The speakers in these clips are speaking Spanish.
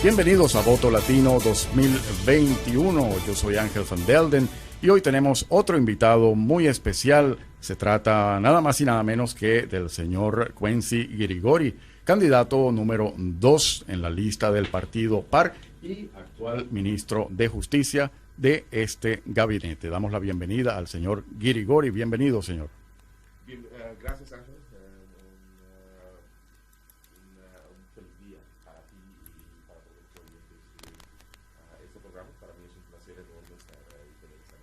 Bienvenidos a Voto Latino 2021. Yo soy Ángel Van Delden y hoy tenemos otro invitado muy especial. Se trata nada más y nada menos que del señor Quincy Guirigori, candidato número 2 en la lista del partido PAR y actual ministro de Justicia de este gabinete. Damos la bienvenida al señor Guirigori. Bienvenido, señor. Bien, gracias, Ángel. Un feliz día para ti y para todos los oyentes de este programa. Para mí es un placer enorme estar con esta.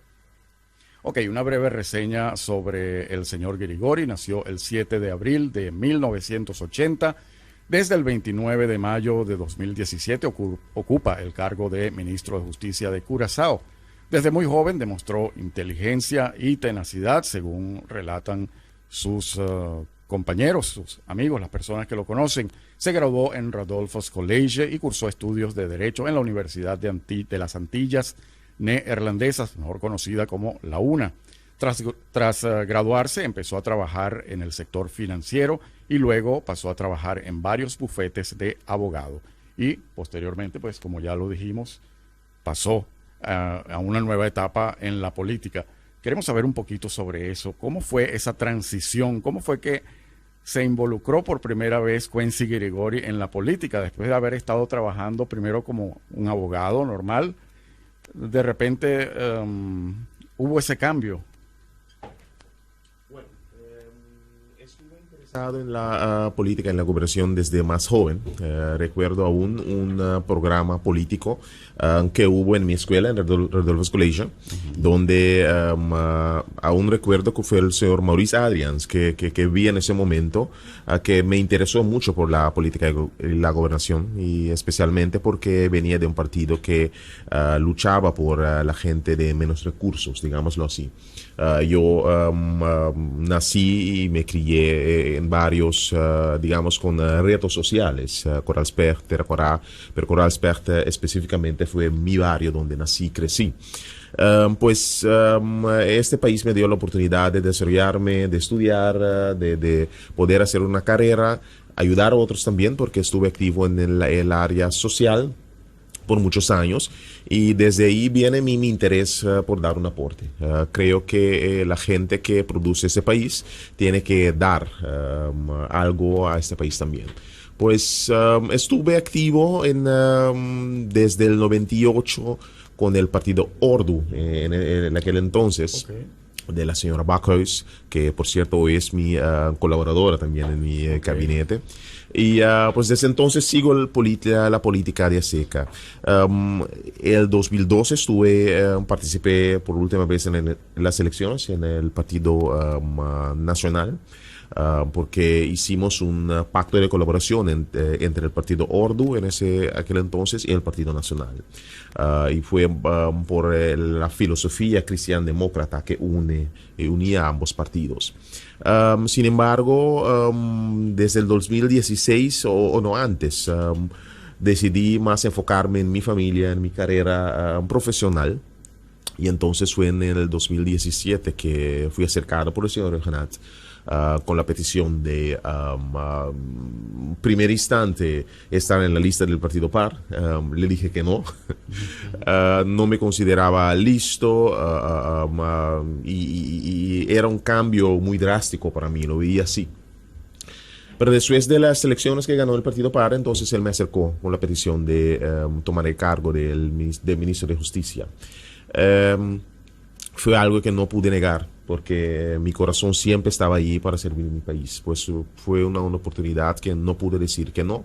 Ok, una breve reseña sobre el señor Guirigori. Nació el 7 de abril de 1980. Desde el 29 de mayo de 2017 ocupa el cargo de ministro de Justicia de Curazao. Desde muy joven demostró inteligencia y tenacidad, según relatan sus compañeros, sus amigos, las personas que lo conocen. Se graduó en Rodolfo's College y cursó estudios de Derecho en la Universidad de las Antillas Neerlandesas, mejor conocida como la UNA. Tras graduarse, empezó a trabajar en el sector financiero y luego pasó a trabajar en varios bufetes de abogado. Y posteriormente, pues como ya lo dijimos, pasó a una nueva etapa en la política. Queremos saber un poquito sobre eso. ¿Cómo fue esa transición? ¿Cómo fue que se involucró por primera vez Quincy Guirigori en la política después de haber estado trabajando primero como un abogado normal? De repente hubo ese cambio. Bueno, estuve interesado en la política, en la gobernación desde más joven. Recuerdo aún un programa político que hubo en mi escuela, en Rodolfo's College, donde aún recuerdo que fue el señor Maurice Adrians que vi en ese momento, que me interesó mucho por la política y la gobernación, y especialmente porque venía de un partido que luchaba por la gente de menos recursos, digámoslo así. Yo nací y me crié en varios, digamos, con retos sociales. Corralsberg, pero Corralsberg específicamente fue mi barrio donde nací y crecí. Este país me dio la oportunidad de desarrollarme, de estudiar, de poder hacer una carrera, ayudar a otros también, porque estuve activo en el área social por muchos años, y desde ahí viene mi interés por dar un aporte. Creo que la gente que produce ese país tiene que dar algo a este país también. Pues estuve activo desde el 98 con el partido Ordu en aquel entonces. Okay. De la señora Bakhuis, que por cierto hoy es mi colaboradora también en mi gabinete. Y pues desde entonces sigo la política de cerca. El 2012 participé por última vez en las elecciones en el Partido Nacional, porque hicimos un pacto de colaboración entre el Partido Ordu en aquel entonces y el Partido Nacional. Y fue por la filosofía cristiano-demócrata que unía a ambos partidos. Sin embargo, desde el 2016 o no antes, decidí más enfocarme en mi familia, en mi carrera profesional. Y entonces fue en el 2017 que fui acercado por el señor Regenat con la petición de primer instante estar en la lista del partido PAR. Le dije que no. No me consideraba listo y era un cambio muy drástico para mí, lo veía así. Pero después de las elecciones que ganó el partido PAR, entonces él me acercó con la petición de tomar el cargo de ministro de Justicia. Fue algo que no pude negar, porque mi corazón siempre estaba ahí para servir a mi país. Pues fue una oportunidad que no pude decir que no.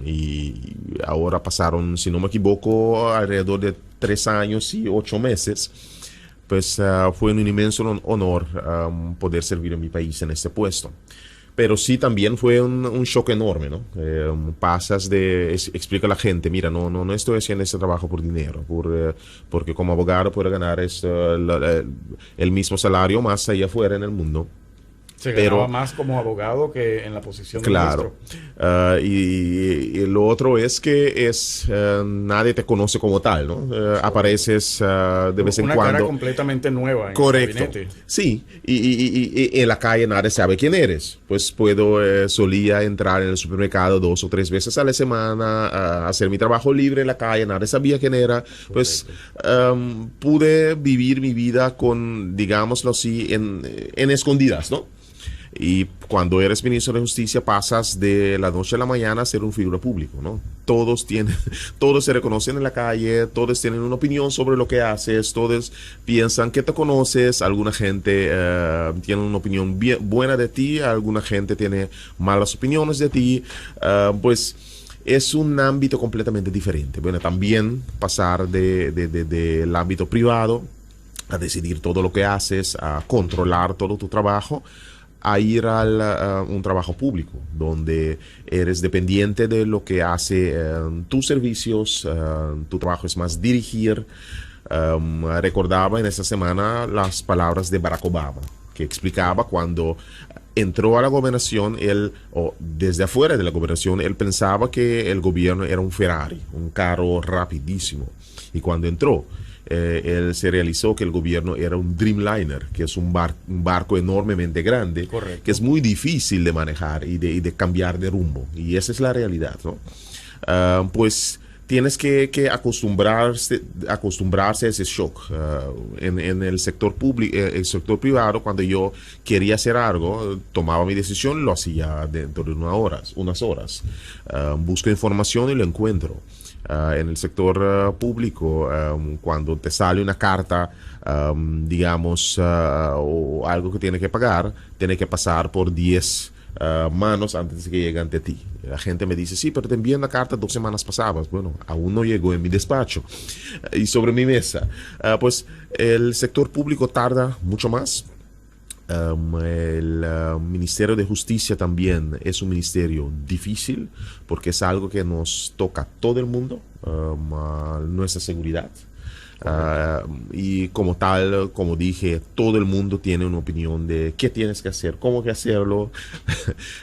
Y ahora pasaron, si no me equivoco, alrededor de 3 años y 8 meses. Pues fue un inmenso honor poder servir a mi país en este puesto. Pero sí también fue un shock enorme, ¿no? Pasas explica a la gente, mira, no estoy haciendo este trabajo por dinero, porque como abogado puedo ganar el mismo salario más allá afuera en el mundo. Se pero ganaba más como abogado que en la posición de claro. ministro. Y lo otro es que nadie te conoce como tal, ¿no? Apareces de vez en Una cara cuando. completamente nueva en el Correcto. gabinete. Sí, y en la calle nadie sabe quién eres. Pues solía entrar en el supermercado 2 o 3 veces a la semana, a hacer mi trabajo libre en la calle, nadie sabía quién era. Pues pude vivir mi vida con, digámoslo así, en escondidas, ¿no? Y cuando eres ministro de Justicia pasas de la noche a la mañana a ser un figura público, ¿no? Todos se reconocen en la calle, todos tienen una opinión sobre lo que haces, todos piensan que te conoces, alguna gente tiene una opinión buena de ti, alguna gente tiene malas opiniones de ti, pues es un ámbito completamente diferente. Bueno, también pasar del ámbito privado a decidir todo lo que haces, a controlar todo tu trabajo, a ir a un trabajo público, donde eres dependiente de lo que hace tus servicios, tu trabajo es más dirigir. Recordaba en esta semana las palabras de Barack Obama, que explicaba cuando entró a la gobernación, o desde afuera de la gobernación, él pensaba que el gobierno era un Ferrari, un carro rapidísimo. Y cuando entró, él se realizó que el gobierno era un Dreamliner, que es un barco enormemente grande, Correcto. que es muy difícil de manejar y de cambiar de rumbo. Y esa es la realidad, ¿no? Pues tienes que acostumbrarse a ese shock. En el sector público, el sector privado, cuando yo quería hacer algo, tomaba mi decisión, lo hacía dentro de unas horas. Busco información y lo encuentro. En el sector público, cuando te sale una carta, digamos, o algo que tiene que pagar, tiene que pasar por 10 manos antes de que llegue ante ti. La gente me dice, sí, pero te envié una carta 2 semanas pasadas. Bueno, aún no llegó en mi despacho y sobre mi mesa. Pues el sector público tarda mucho más. El Ministerio de Justicia también es un ministerio difícil porque es algo que nos toca a todo el mundo, nuestra seguridad. Y como tal, como dije, todo el mundo tiene una opinión de qué tienes que hacer, cómo que hacerlo.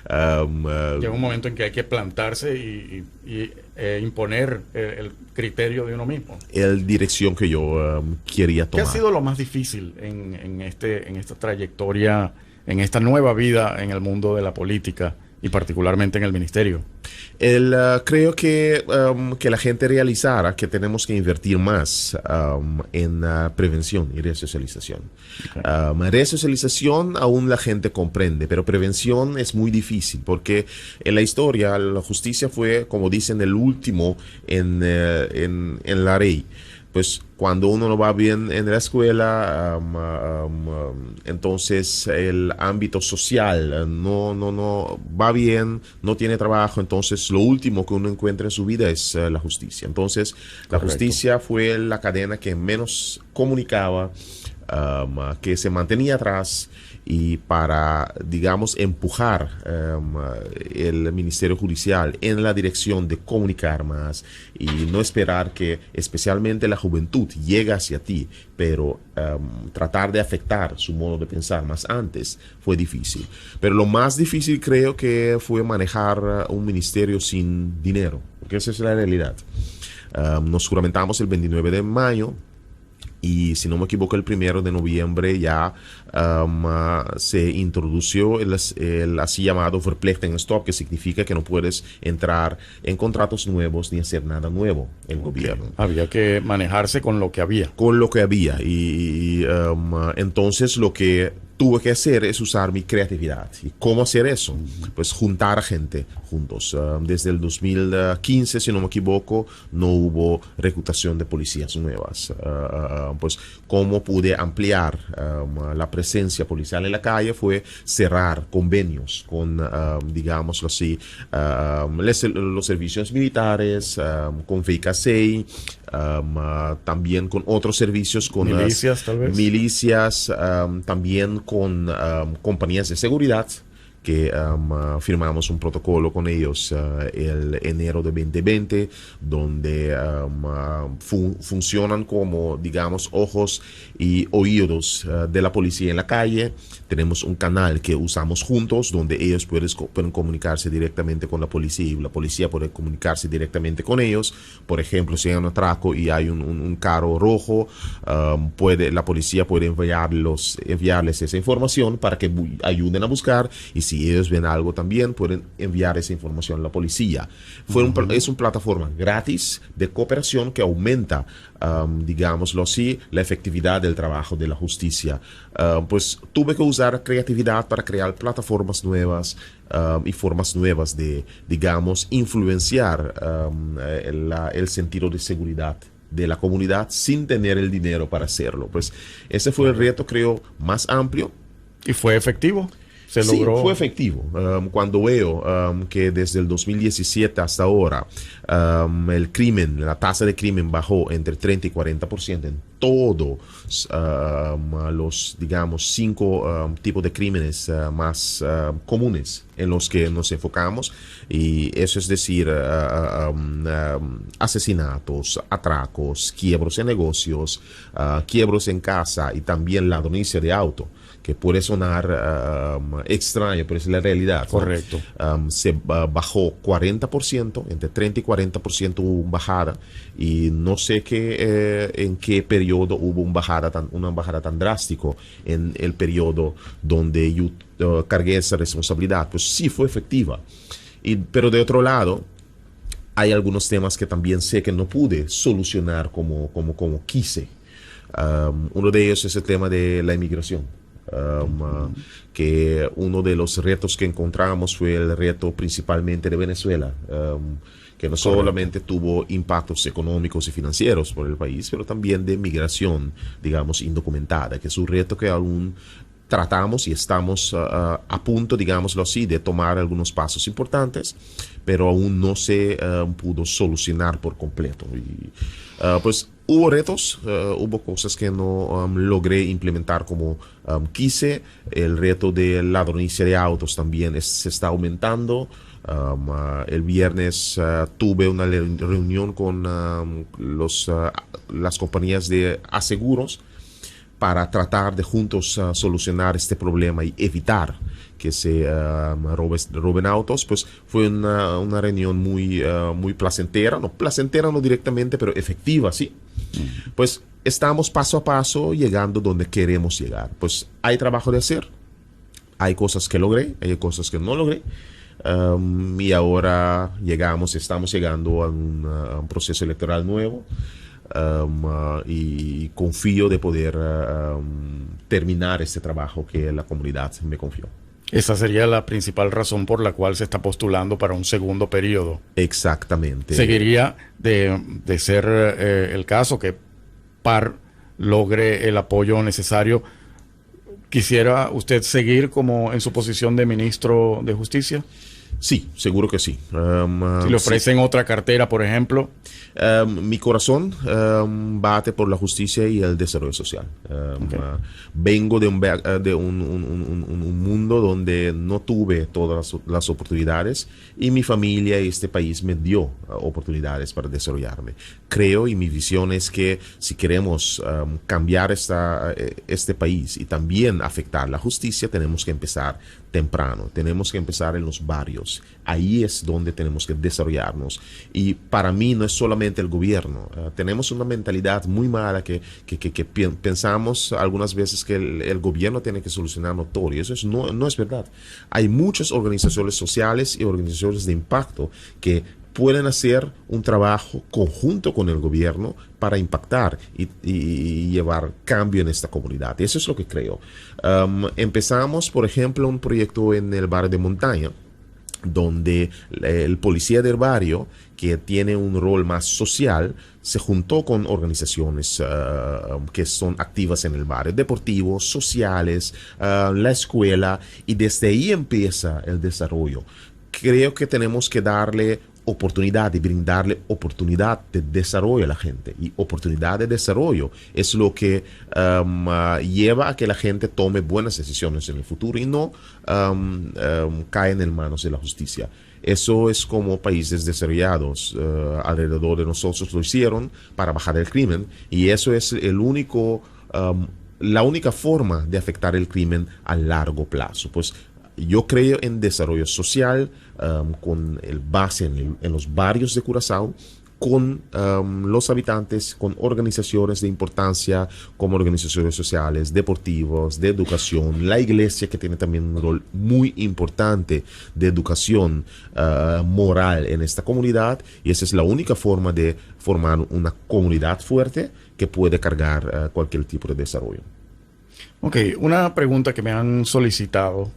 Llega un momento en que hay que plantarse y imponer el criterio de uno mismo. El dirección que yo quería ¿Qué tomar. ha sido lo más difícil en esta trayectoria, en esta nueva vida en el mundo de la política y particularmente en el ministerio? Creo que la gente realizara que tenemos que invertir más en prevención y resocialización. Okay. Resocialización aún la gente comprende, pero prevención es muy difícil porque en la historia la justicia fue, como dicen, el último en la ley. Pues cuando uno no va bien en la escuela, entonces el ámbito social no va bien, no tiene trabajo, entonces lo último que uno encuentra en su vida es la justicia. Entonces la justicia fue la cadena que menos comunicaba, que se mantenía atrás, y para, digamos, empujar el Ministerio Judicial en la dirección de comunicar más y no esperar que especialmente la juventud llegue hacia ti, pero tratar de afectar su modo de pensar más antes fue difícil. Pero lo más difícil creo que fue manejar un ministerio sin dinero, porque esa es la realidad. Nos juramentamos el 29 de mayo. Y si no me equivoco, el 1 de noviembre ya se introdució el así llamado Verplichtingenstop, que significa que no puedes entrar en contratos nuevos ni hacer nada nuevo en el gobierno. Había que manejarse con lo que había. Con lo que había. Y entonces lo que tuve que hacer es usar mi creatividad. ¿Y cómo hacer eso? Pues juntar a gente juntos. Desde el 2015, si no me equivoco, no hubo reclutación de policías nuevas. Pues cómo pude ampliar la presencia policial en la calle fue cerrar convenios con, digámoslo así, los servicios militares, con FEICASEI, también con otros servicios, con milicias, tal vez. Milicias, también con compañías de seguridad que firmamos un protocolo con ellos el enero de 2020, donde funcionan como, digamos, ojos y oídos de la policía en la calle. Tenemos un canal que usamos juntos, donde ellos pueden comunicarse directamente con la policía y la policía puede comunicarse directamente con ellos. Por ejemplo, si hay un atraco y hay un carro rojo, la policía puede enviarles esa información para que ayuden a buscar, y si ellos ven algo también pueden enviar esa información a la policía. Es una plataforma gratis de cooperación que aumenta, digámoslo así, la efectividad del trabajo de la justicia. Pues tuve que usar creatividad para crear plataformas nuevas y formas nuevas de, digamos, influenciar el sentido de seguridad de la comunidad sin tener el dinero para hacerlo. Pues ese fue el reto, creo, más amplio. ¿Y fue efectivo? ¿Se Sí, logró? fue efectivo. Cuando veo que desde el 2017 hasta ahora el crimen, la tasa de crimen bajó entre 30 y 40% en todos los, digamos, 5 tipos de crímenes más comunes en los que nos enfocamos, y eso es decir, asesinatos, atracos, quiebros en negocios, quiebros en casa y también ladronería de auto, que puede sonar extraño, pero es la realidad. Correcto. Se bajó 40%, entre 30 y 40% hubo una bajada, y no sé en qué periodo hubo una bajada tan drástico en el periodo donde yo cargué esa responsabilidad. Pues sí fue efectiva. Pero de otro lado, hay algunos temas que también sé que no pude solucionar como quise. Uno de ellos es el tema de la inmigración. Que uno de los retos que encontramos fue el reto principalmente de Venezuela, que no solamente tuvo impactos económicos y financieros por el país, pero también de migración, digamos, indocumentada, que es un reto que aún tratamos y estamos a punto, digámoslo así, de tomar algunos pasos importantes, pero aún no se pudo solucionar por completo. Y pues hubo retos, hubo cosas que no logré implementar como quise. El reto de ladronería de autos también se está aumentando. El viernes tuve una reunión con las compañías de aseguros para tratar de juntos solucionar este problema y evitar que se roben autos. Pues fue una reunión muy placentera no directamente, pero efectiva, sí. Pues estamos paso a paso llegando donde queremos llegar. Pues hay trabajo de hacer, hay cosas que logré, hay cosas que no logré. Y ahora estamos llegando a un proceso electoral nuevo. Y confío de poder terminar este trabajo que la comunidad me confió. Esa sería la principal razón por la cual se está postulando para un segundo periodo. Exactamente. Seguiría de ser el caso que PAR logre el apoyo necesario. ¿Quisiera usted seguir como en su posición de ministro de Justicia? Sí, seguro que sí. Si le ofrecen otra cartera, por ejemplo. Mi corazón bate por la justicia y el desarrollo social. Vengo de un mundo donde no tuve todas las oportunidades, y mi familia y este país me dio oportunidades para desarrollarme. Creo, y mi visión es que si queremos cambiar este país y también afectar la justicia, tenemos que empezar temprano, tenemos que empezar en los barrios. Ahí es donde tenemos que desarrollarnos. Y para mí no es solamente el gobierno. Tenemos una mentalidad muy mala que pensamos algunas veces que el gobierno tiene que solucionarlo todo. Y eso no es verdad. Hay muchas organizaciones sociales y organizaciones de impacto que pueden hacer un trabajo conjunto con el gobierno para impactar y llevar cambio en esta comunidad. Eso es lo que creo. Empezamos, por ejemplo, un proyecto en el barrio de Montaña, donde el policía del barrio, que tiene un rol más social, se juntó con organizaciones que son activas en el barrio, deportivos, sociales, la escuela, y desde ahí empieza el desarrollo. Creo que tenemos que darle oportunidad, de brindarle oportunidad de desarrollo a la gente. Y oportunidad de desarrollo es lo que lleva a que la gente tome buenas decisiones en el futuro y no caen en manos de la justicia. Eso es como países desarrollados alrededor de nosotros lo hicieron para bajar el crimen, y eso es la única forma de afectar el crimen a largo plazo. Pues yo creo en desarrollo social con el base en los barrios de Curazao, con los habitantes, con organizaciones de importancia como organizaciones sociales, deportivos, de educación, la iglesia, que tiene también un rol muy importante de educación moral en esta comunidad, y esa es la única forma de formar una comunidad fuerte que puede cargar cualquier tipo de desarrollo. Ok, una pregunta que me han solicitado.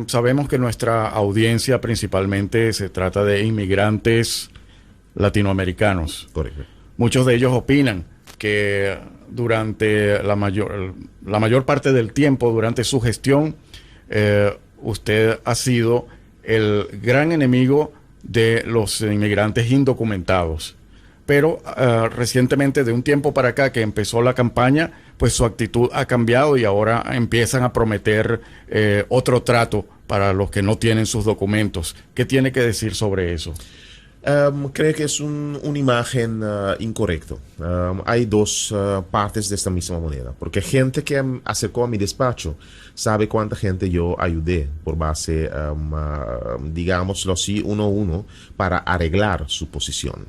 Sabemos que nuestra audiencia principalmente se trata de inmigrantes latinoamericanos. Correcto. Muchos de ellos opinan que durante la mayor parte del tiempo, durante su gestión, usted ha sido el gran enemigo de los inmigrantes indocumentados. Pero recientemente, de un tiempo para acá que empezó la campaña, pues su actitud ha cambiado y ahora empiezan a prometer otro trato para los que no tienen sus documentos. ¿Qué tiene que decir sobre eso? Creo que es una imagen incorrecta. Hay dos partes de esta misma moneda, porque gente que acercó a mi despacho sabe cuánta gente yo ayudé por base, digámoslo así, uno a uno, para arreglar su posición.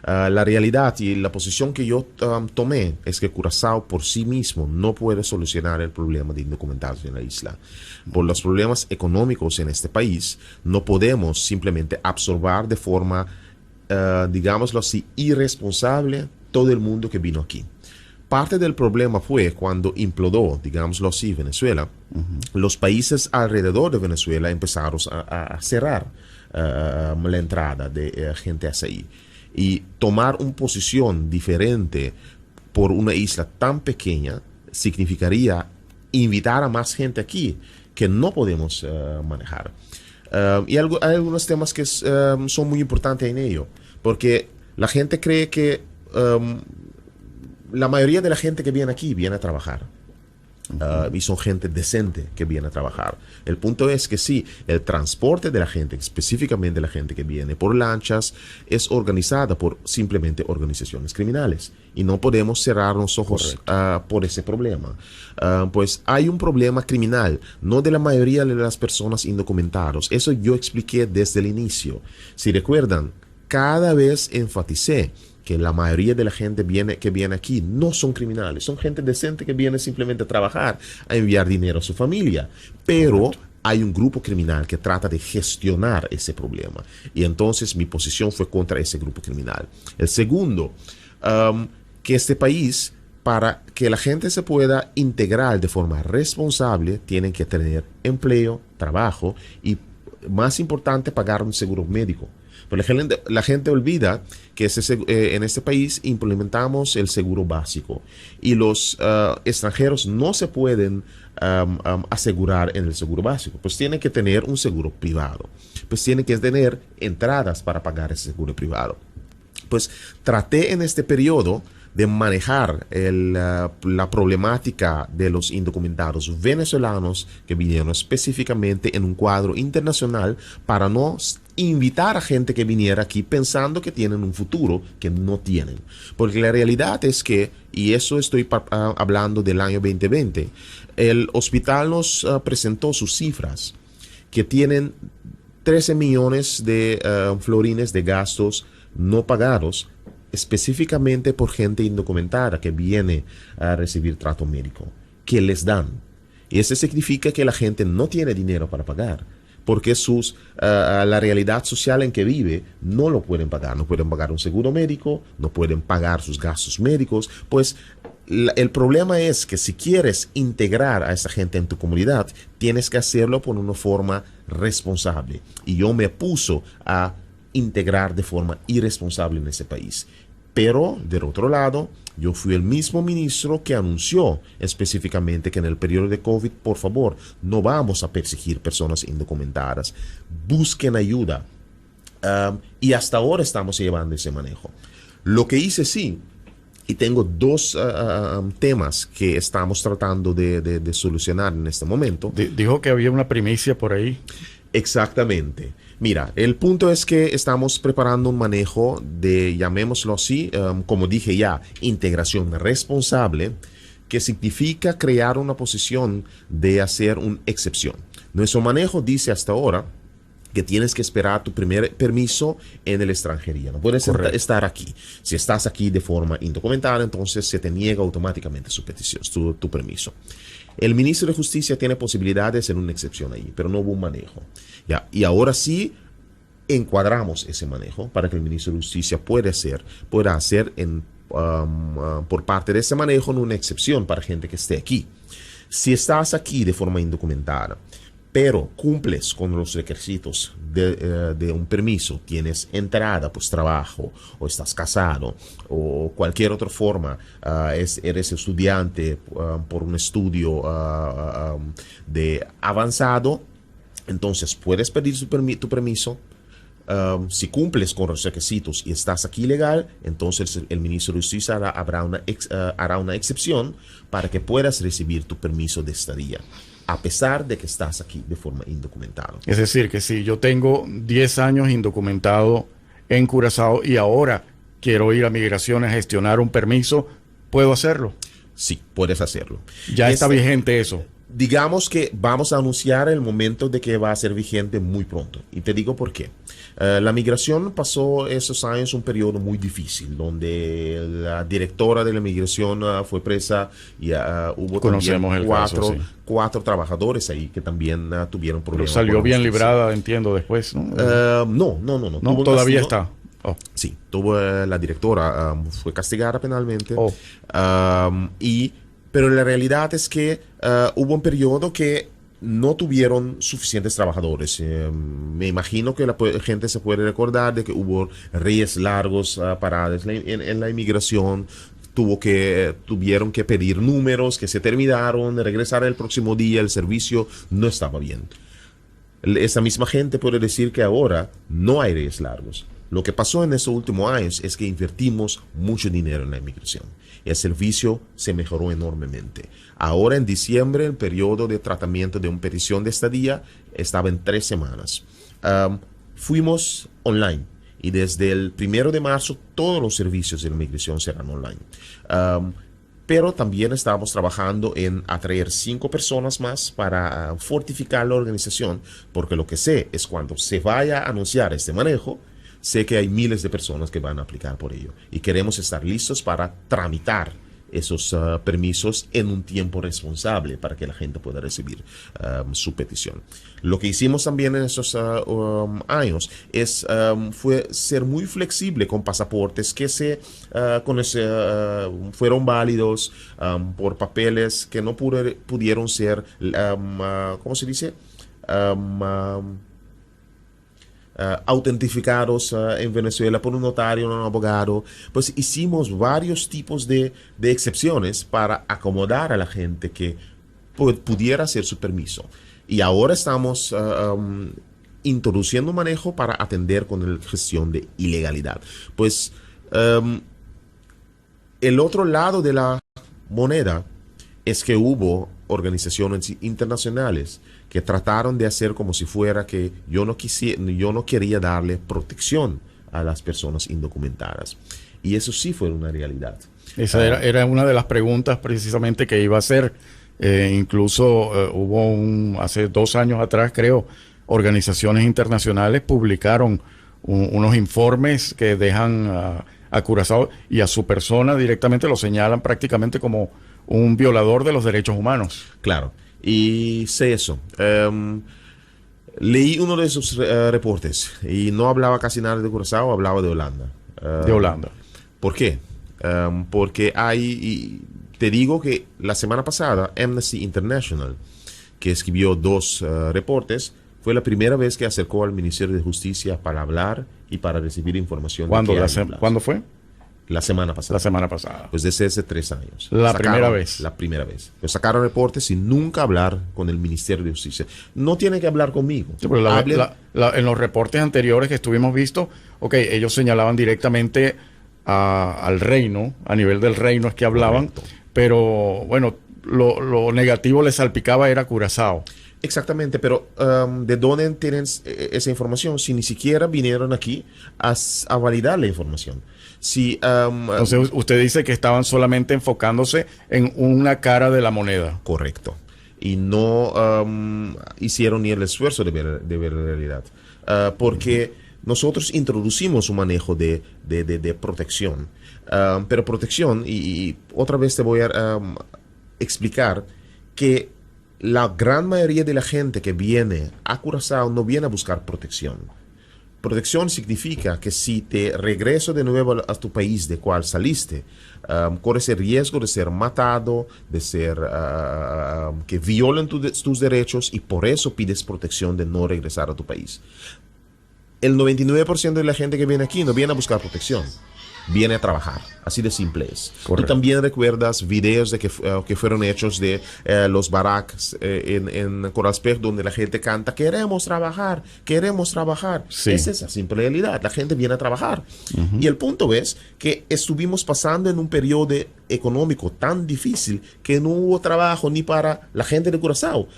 La realidad y la posición que yo tomé es que Curazao por sí mismo no puede solucionar el problema de indocumentados en la isla. Por los problemas económicos en este país, no podemos simplemente absorber de forma, digámoslo así, irresponsable todo el mundo que vino aquí. Parte del problema fue cuando implodó, digámoslo así, Venezuela. Los países alrededor de Venezuela empezaron a cerrar la entrada de gente hacia ahí. Y tomar una posición diferente por una isla tan pequeña significaría invitar a más gente aquí que no podemos manejar. Y hay algunos temas que son muy importantes en ello, porque la gente cree que la mayoría de la gente que viene aquí viene a trabajar. Y son gente decente que viene a trabajar. El punto es que sí, el transporte de la gente, específicamente la gente que viene por lanchas, es organizada por simplemente organizaciones criminales. Y no podemos cerrar los ojos por ese problema. Pues hay un problema criminal, no de la mayoría de las personas indocumentadas. Eso yo expliqué desde el inicio. Si recuerdan, cada vez enfaticé que la mayoría de la gente que viene aquí no son criminales, son gente decente que viene simplemente a trabajar, a enviar dinero a su familia. Pero hay un grupo criminal que trata de gestionar ese problema. Y entonces mi posición fue contra ese grupo criminal. El segundo, que este país, para que la gente se pueda integrar de forma responsable, tienen que tener empleo, trabajo y, más importante, pagar un seguro médico. Pero la gente olvida que en este país implementamos el seguro básico y los extranjeros no se pueden asegurar en el seguro básico. Pues tienen que tener un seguro privado. Pues tienen que tener entradas para pagar ese seguro privado. Pues traté en este periodo de manejar la problemática de los indocumentados venezolanos que vinieron específicamente en un cuadro internacional para no invitar a gente que viniera aquí pensando que tienen un futuro que no tienen. Porque la realidad es que, y eso estoy hablando del año 2020, el hospital nos presentó sus cifras, que tienen 13 millones de florines de gastos no pagados, específicamente por gente indocumentada que viene a recibir trato médico, que les dan. Y eso significa que la gente no tiene dinero para pagar, porque la realidad social en que vive no lo pueden pagar. No pueden pagar un seguro médico, no pueden pagar sus gastos médicos. Pues el problema es que si quieres integrar a esa gente en tu comunidad, tienes que hacerlo por una forma responsable. Y yo me puso a integrar de forma irresponsable en ese país. Pero, del otro lado, yo fui el mismo ministro que anunció específicamente que en el periodo de COVID, por favor, no vamos a perseguir personas indocumentadas. Busquen ayuda, Y hasta ahora estamos llevando ese manejo. Lo que hice sí, y tengo dos temas que estamos tratando de solucionar en este momento. Dijo que había una primicia por ahí. Exactamente. Mira, el punto es que estamos preparando un manejo de, llamémoslo así, como dije ya, integración responsable, que significa crear una posición de hacer una excepción. Nuestro manejo dice hasta ahora que tienes que esperar tu primer permiso en el extranjería. No puedes estar aquí. Si estás aquí de forma indocumentada, entonces se te niega automáticamente su petición, tu permiso. El ministro de Justicia tiene posibilidad de hacer una excepción ahí, pero no hubo un manejo. ¿Ya? Y ahora sí encuadramos ese manejo para que el ministro de Justicia pueda hacer por parte de ese manejo una excepción para gente que esté aquí. Si estás aquí de forma indocumentada, pero cumples con los requisitos de un permiso, tienes entrada, pues trabajo, o estás casado, o cualquier otra forma, eres estudiante por un estudio de avanzado, entonces puedes pedir tu permiso. Si cumples con los requisitos y estás aquí legal, entonces el ministro de Justicia hará una excepción para que puedas recibir tu permiso de estadía, a pesar de que estás aquí de forma indocumentada. Es decir, que si yo tengo 10 años indocumentado en Curazao y ahora quiero ir a Migración a gestionar un permiso, ¿puedo hacerlo? Sí, puedes hacerlo. Ya está vigente eso. Digamos que vamos a anunciar el momento de que va a ser vigente muy pronto. Y te digo por qué. La migración pasó esos años un periodo muy difícil, donde la directora de la migración fue presa y hubo también cuatro trabajadores ahí que también tuvieron problemas. Pero salió bien librada, entiendo, después, ¿no? No. Todavía está. Oh. Sí, la directora fue castigada penalmente. Oh. Pero la realidad es que hubo un periodo que no tuvieron suficientes trabajadores. Me imagino que la gente se puede recordar de que hubo reyes largos parados en la inmigración. Tuvieron que pedir números que se terminaron, regresar el próximo día, el servicio no estaba bien. Esa misma gente puede decir que ahora no hay reyes largos. Lo que pasó en estos últimos años es que invertimos mucho dinero en la inmigración. El servicio se mejoró enormemente. Ahora en diciembre el periodo de tratamiento de una petición de estadía estaba en 3 semanas. Fuimos online y desde el 1 de marzo todos los servicios de la inmigración serán online. Pero también estamos trabajando en atraer 5 personas más para fortificar la organización, porque lo que sé es cuando se vaya a anunciar este manejo, sé que hay miles de personas que van a aplicar por ello y queremos estar listos para tramitar esos permisos en un tiempo responsable para que la gente pueda recibir su petición. Lo que hicimos también en estos años fue ser muy flexible con pasaportes que fueron válidos por papeles que no pudieron ser, ¿cómo se dice? Autentificados en Venezuela por un notario o un abogado. Pues hicimos varios tipos de excepciones para acomodar a la gente que pudiera hacer su permiso. Y ahora estamos introduciendo un manejo para atender con la gestión de ilegalidad. Pues el otro lado de la moneda es que hubo organizaciones internacionales que trataron de hacer como si fuera que yo no quería darle protección a las personas indocumentadas. Y eso sí fue una realidad. Esa era una de las preguntas precisamente que iba a hacer. Incluso hubo hace 2 años atrás, creo, organizaciones internacionales publicaron unos informes que dejan a Curazao y a su persona directamente lo señalan prácticamente como un violador de los derechos humanos. Claro. Y sé eso. Leí uno de esos reportes y no hablaba casi nada de Curazao, hablaba de Holanda. De Holanda. ¿Por qué? Porque te digo que la semana pasada Amnesty International, que escribió 2 reportes, fue la primera vez que acercó al Ministerio de Justicia para hablar y para recibir información. ¿Cuándo fue? La semana pasada. La semana pasada. Pues desde hace 3 años. La primera vez. La primera vez. Pues sacaron reportes sin nunca hablar con el Ministerio de Justicia. No tiene que hablar conmigo. Sí, pero en los reportes anteriores que estuvimos visto, ok, ellos señalaban directamente al reino, a nivel del reino es que hablaban, correcto, pero bueno, lo negativo les salpicaba era Curazao. Exactamente, pero ¿de dónde tienen esa información? Si ni siquiera vinieron aquí a validar la información. Si, entonces usted dice que estaban solamente enfocándose en una cara de la moneda. Correcto. Y no hicieron ni el esfuerzo de ver la realidad. Porque nosotros introducimos un manejo de protección. Pero protección, y otra vez te voy a explicar que la gran mayoría de la gente que viene a Curazao no viene a buscar protección. Protección significa que si te regreso de nuevo a tu país de cual saliste, corres el riesgo de ser matado, de ser que violen tus derechos, y por eso pides protección de no regresar a tu país. El 99% de la gente que viene aquí no viene a buscar protección, viene a trabajar. Así de simple es. Correcto. Tú también recuerdas videos de que fueron hechos de los barracks en Coral Springs, donde la gente canta, queremos trabajar, queremos trabajar. Sí. Esa es la simple realidad. La gente viene a trabajar. Y el punto es que estuvimos pasando en un periodo económico tan difícil que no hubo trabajo ni para la gente de Curazao,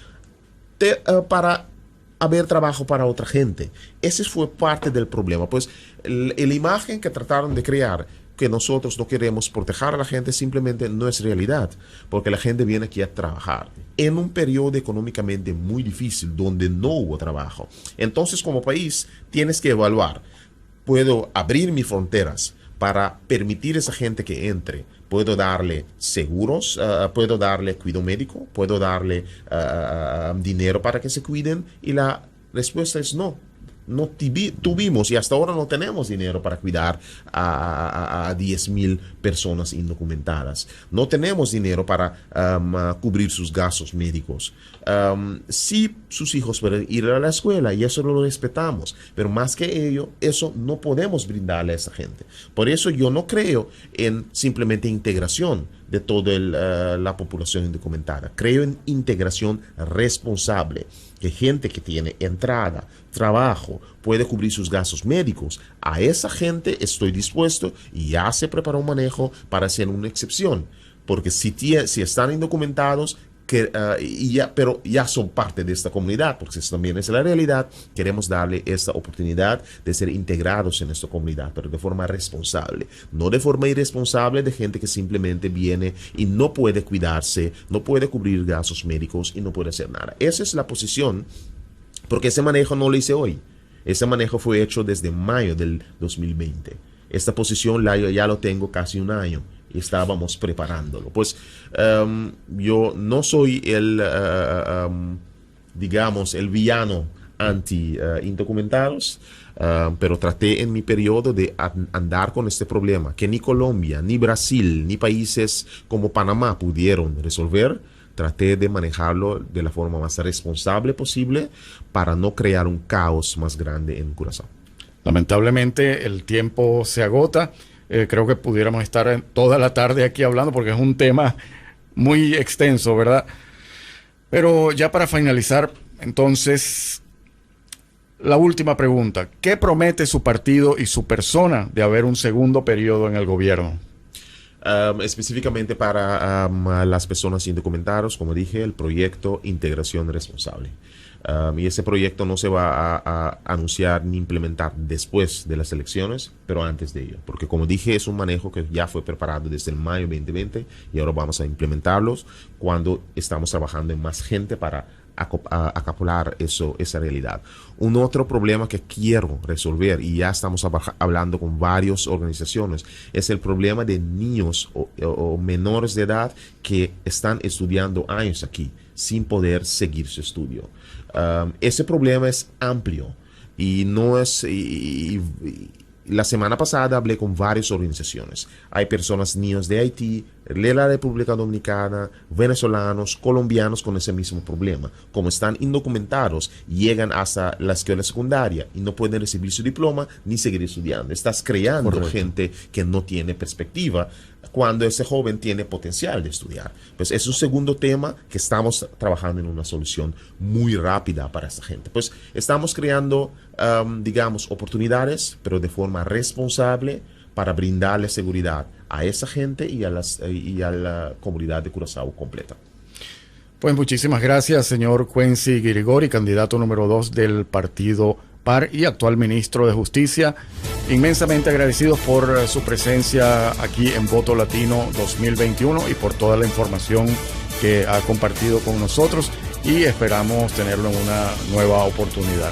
para haber trabajo para otra gente. Ese fue parte del problema. Pues la imagen que trataron de crear, que nosotros no queremos proteger a la gente, simplemente no es realidad, porque la gente viene aquí a trabajar en un periodo económicamente muy difícil donde no hubo trabajo. Entonces, como país, tienes que evaluar, ¿puedo abrir mis fronteras para permitir a esa gente que entre? ¿Puedo darle seguros? ¿Puedo darle cuidado médico? ¿Puedo darle dinero para que se cuiden? Y la respuesta es no. No tuvimos y hasta ahora no tenemos dinero para cuidar a 10,000 personas indocumentadas. No tenemos dinero para cubrir sus gastos médicos. Sí, sus hijos pueden ir a la escuela y eso lo respetamos, pero más que ello, eso no podemos brindarle a esa gente. Por eso yo no creo en simplemente integración de toda la población indocumentada. Creo en integración responsable, que gente que tiene entrada, trabajo, puede cubrir sus gastos médicos. A esa gente estoy dispuesto y ya se preparó un manejo para hacer una excepción. Porque si están indocumentados, pero ya son parte de esta comunidad, porque eso también es la realidad, queremos darle esta oportunidad de ser integrados en esta comunidad, pero de forma responsable, no de forma irresponsable de gente que simplemente viene y no puede cuidarse, no puede cubrir gastos médicos y no puede hacer nada. Esa es la posición, porque ese manejo no lo hice hoy. Ese manejo fue hecho desde mayo del 2020. Esta posición ya lo tengo casi un año. Y estábamos preparándolo. Pues yo no soy digamos, el villano anti-indocumentados, pero traté en mi periodo de andar con este problema que ni Colombia, ni Brasil, ni países como Panamá pudieron resolver. Traté de manejarlo de la forma más responsable posible para no crear un caos más grande en Curazao. Lamentablemente el tiempo se agota. Creo que pudiéramos estar toda la tarde aquí hablando porque es un tema muy extenso, ¿verdad? Pero ya para finalizar, entonces, la última pregunta. ¿Qué promete su partido y su persona de haber un segundo periodo en el gobierno? Específicamente para las personas indocumentadas, como dije, el proyecto Integración Responsable. Y ese proyecto no se va a anunciar ni implementar después de las elecciones, pero antes de ello. Porque como dije, es un manejo que ya fue preparado desde el mayo 2020 y ahora vamos a implementarlos cuando estamos trabajando en más gente para acapular esa realidad. Un otro problema que quiero resolver, y ya estamos hablando con varias organizaciones, es el problema de niños o menores de edad que están estudiando años aquí sin poder seguir su estudio. Ese problema es amplio y no es La semana pasada hablé con varias organizaciones. Hay personas, niños de Haití, de la República Dominicana, venezolanos, colombianos con ese mismo problema. Como están indocumentados, llegan hasta la escuela secundaria y no pueden recibir su diploma ni seguir estudiando. Estás creando gente que no tiene perspectiva cuando ese joven tiene potencial de estudiar. Pues es un segundo tema que estamos trabajando en una solución muy rápida para esa gente. Pues estamos creando, digamos, oportunidades, pero de forma responsable para brindarle seguridad a esa gente y a la comunidad de Curazao completa. Pues muchísimas gracias, señor Quency Guirigori, candidato número 2 del Partido PAR y actual ministro de Justicia. Inmensamente agradecidos por su presencia aquí en Voto Latino 2021 y por toda la información que ha compartido con nosotros, y esperamos tenerlo en una nueva oportunidad.